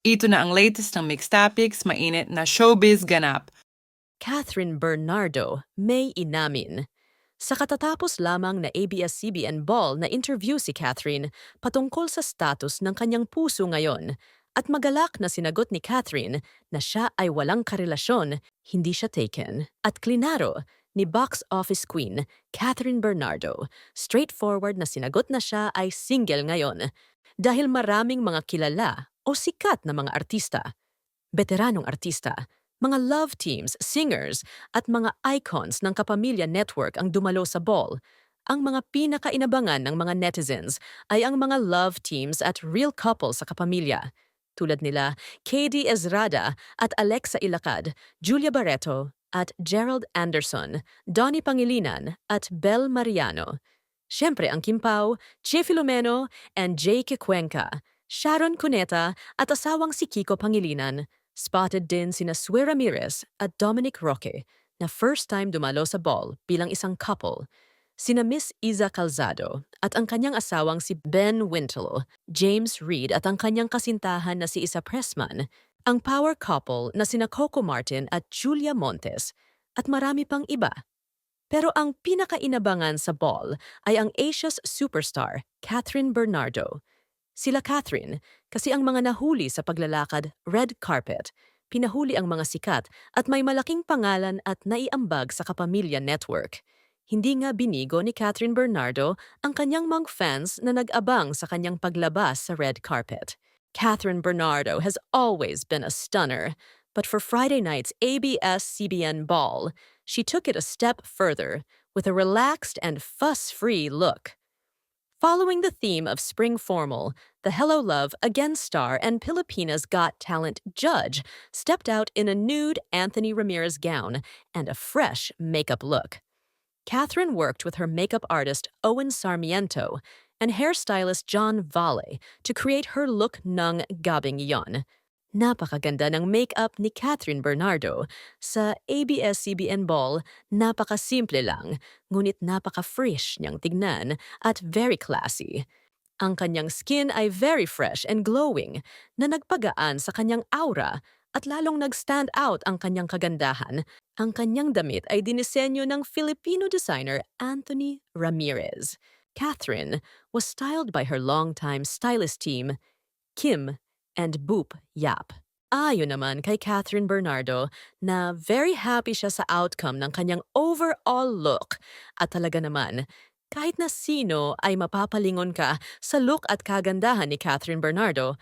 Ito na ang latest ng Mixed Topics, mainit na showbiz ganap. Catherine Bernardo, may inamin. Sa katatapos lamang na ABS-CBN Ball na interview si Catherine patungkol sa status ng kanyang puso ngayon at magalak na sinagot ni Catherine na siya ay walang karelasyon, hindi siya taken. At klinaro ni box office queen Catherine Bernardo, straightforward na sinagot na siya ay single ngayon dahil maraming mga kilala o sikat na mga artista, veteranong artista, mga love teams, singers, at mga icons ng Kapamilya Network ang dumalo sa ball. Ang mga pinakainabangan ng mga netizens ay ang mga love teams at real couple sa Kapamilya, tulad nila KD Ezrada at Alexa Ilacad, Julia Barreto at Gerald Anderson, Donnie Pangilinan at Bel Mariano. Siyempre ang Kimpao, Che Filomeno, and Jake Cuenca, Sharon Cuneta at asawang si Kiko Pangilinan. Spotted din sina Sue Ramirez at Dominic Roque na first time dumalo sa ball bilang isang couple. Sina Miss Iza Calzado at ang kanyang asawang si Ben Wintle, James Reid at ang kanyang kasintahan na si Isa Pressman, ang power couple na sina Coco Martin at Julia Montes, at marami pang iba. Pero ang pinakainabangan sa ball ay ang Asia's superstar, Catherine Bernardo. Sila Catherine, kasi ang mga nahuli sa paglalakad, red carpet, pinahuli ang mga sikat at may malaking pangalan at naiambag sa Kapamilya Network. Hindi nga binigo ni Catherine Bernardo ang kanyang mga fans na nag-abang sa kanyang paglabas sa red carpet. Catherine Bernardo has always been a stunner, but for Friday night's ABS-CBN Ball, she took it a step further with a relaxed and fuss-free look. Following the theme of spring formal, the Hello Love Again star and Pilipinas Got Talent judge stepped out in a nude Anthony Ramirez gown and a fresh makeup look. Catherine worked with her makeup artist Owen Sarmiento and hairstylist John Valle to create her look ng Gabing Yon. Napakaganda ng makeup ni Catherine Bernardo. Sa ABS-CBN Ball, napakasimple lang, ngunit napaka-fresh niyang tignan at very classy. Ang kanyang skin ay very fresh and glowing na nagpagaan sa kanyang aura at lalong nag-stand out ang kanyang kagandahan. Ang kanyang damit ay dinisenyo ng Filipino designer Anthony Ramirez. Catherine was styled by her longtime stylist team, Kim and Boop Yap. Ayon naman kay Catherine Bernardo na very happy siya sa outcome ng kanyang overall look at talaga naman, kahit na sino ay mapapalingon ka sa look at kagandahan ni Catherine Bernardo,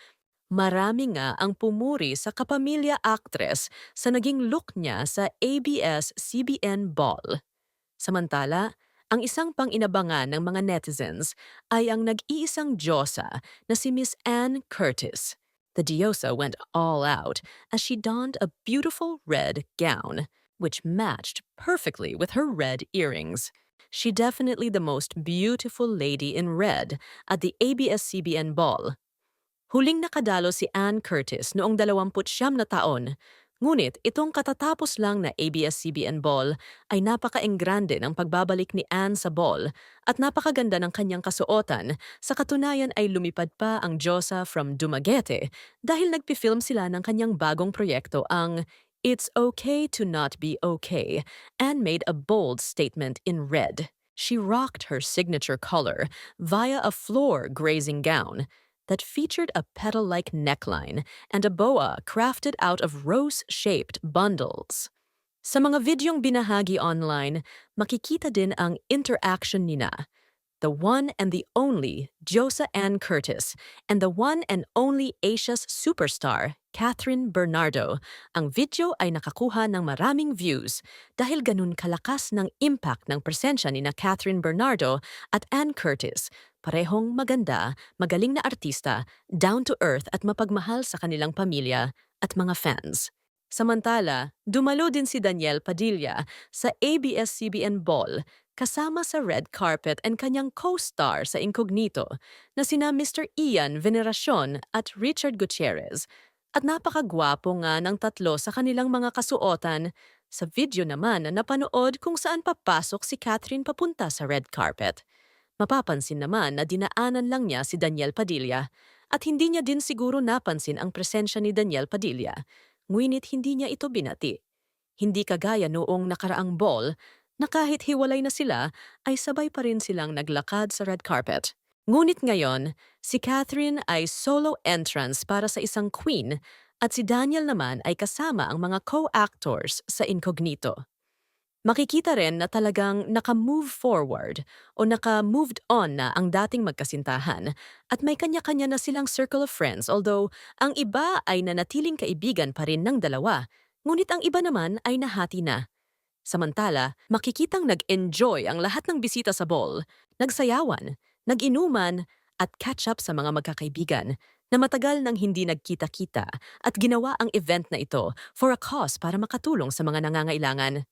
marami nga ang pumuri sa kapamilya actress sa naging look niya sa ABS-CBN Ball. Samantala, ang isang pang-inabangan ng mga netizens ay ang nag-iisang diyosa na si Miss Anne Curtis. The diosa went all out as she donned a beautiful red gown, which matched perfectly with her red earrings. She definitely the most beautiful lady in red at the ABS-CBN Ball. Huling nakadalo si Anne Curtis noong 29 na taon. Ngunit itong katatapos lang na ABS-CBN Ball ay napaka-enggrande ng pagbabalik ni Anne sa ball at napakaganda ng kanyang kasuotan. Sa katunayan ay lumipad pa ang Diyosa from Dumaguete dahil nagpi-film sila ng kanyang bagong proyekto, ang It's Okay to Not Be Okay, and made a bold statement in red. She rocked her signature color via a floor-grazing gown that featured a petal-like neckline and a boa crafted out of rose-shaped bundles. Sa mga videong binahagi online, makikita din ang interaction nina, the one and the only Diyosa Anne Curtis and the one and only Asia's superstar, Catherine Bernardo. Ang video ay nakakuha ng maraming views dahil ganun kalakas ng impact ng presensya ni na Catherine Bernardo at Anne Curtis. Parehong maganda, magaling na artista, down-to-earth at mapagmahal sa kanilang pamilya at mga fans. Samantala, dumalo din si Daniel Padilla sa ABS-CBN Ball kasama sa red carpet and kanyang co-star sa Incognito na sina Mr. Ian Veneracion at Richard Gutierrez. At napakagwapo nga ng tatlo sa kanilang mga kasuotan. Sa video naman na napanood kung saan papasok si Catherine papunta sa red carpet. Mapapansin naman na dinaanan lang niya si Daniel Padilla At hindi niya din siguro napansin ang presensya ni Daniel Padilla. Ngunit hindi niya ito binati. Hindi kagaya noong nakaraang ball na kahit hiwalay na sila ay sabay pa rin silang naglakad sa red carpet. Ngunit ngayon, si Catherine ay solo entrance para sa isang queen at si Daniel naman ay kasama ang mga co-actors sa Incognito. Makikita rin na talagang naka-move forward o naka-moved on na ang dating magkasintahan at may kanya-kanya na silang circle of friends, although ang iba ay nanatiling kaibigan pa rin ng dalawa, ngunit ang iba naman ay nahati na. Samantala, makikitang nag-enjoy ang lahat ng bisita sa ball, nagsayawan, nag-inuman at catch up sa mga magkakaibigan na matagal nang hindi nagkita-kita at ginawa ang event na ito for a cause para makatulong sa mga nangangailangan.